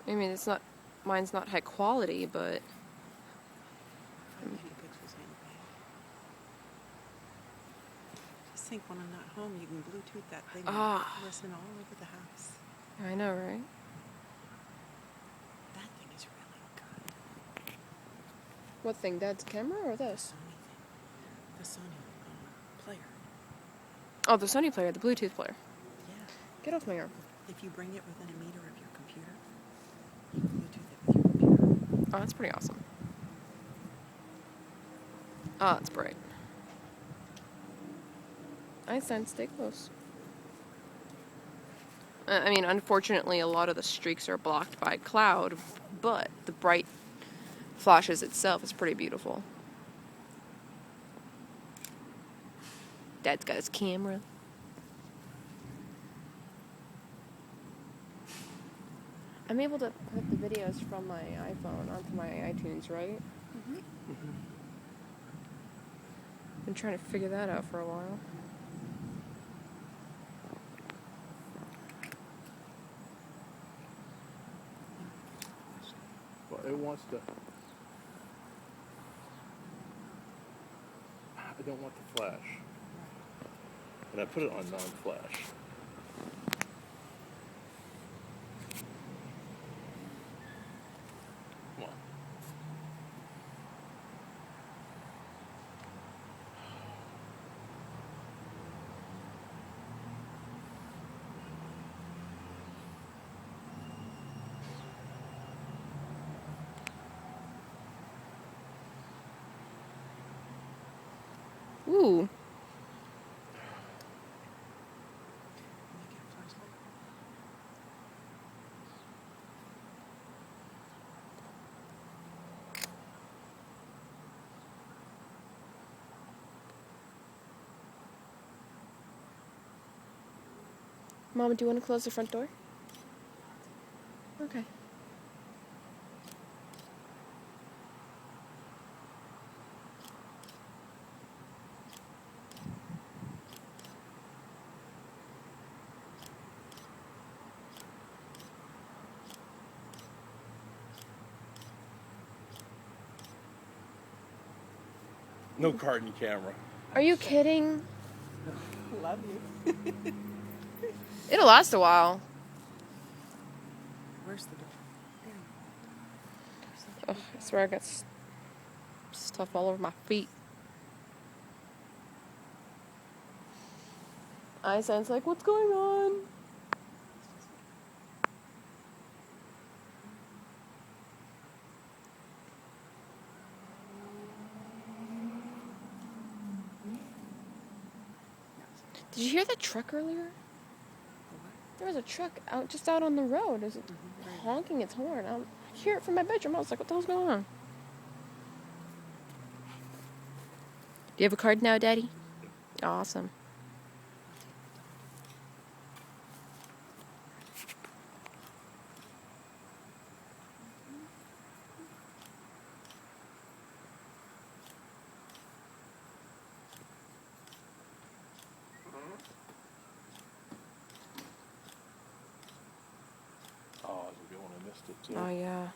I mean, it's not, mine's not high quality, but Just think when I'm not home, you can Bluetooth that thing and listen all over the house. I know, right? That thing is really good. What thing? Dad's camera or this? The Sony player. Oh, the Sony player, the Bluetooth player. Yeah. Get off my arm. If you bring it within a meter of your computer, you can Bluetooth it with your computer. Oh, that's pretty awesome. Oh, that's bright. Einstein, stay close. I mean, unfortunately, a lot of the streaks are blocked by cloud, but the bright flashes itself is pretty beautiful. Dad's got his camera. I'm able to put the videos from my iPhone onto my iTunes, right? Mm-hmm. Mm-hmm. Been trying to figure that out for a while. Well, it wants to. I don't want the flash. And I put it on non-flash. Come on. Ooh. Mama, do you want to close the front door? Okay. No carton camera. Are you kidding? Love you. It'll last a while. Where's the door? Ugh, I swear I got stuff all over my feet. Einstein's like, what's going on? Did you hear that truck earlier? There was a truck just out on the road. It was honking its horn. I hear it from my bedroom. I was like, what the hell's going on? Do you have a card now, Daddy? Awesome. Oh, it was a good one. I missed it too. Oh, yeah.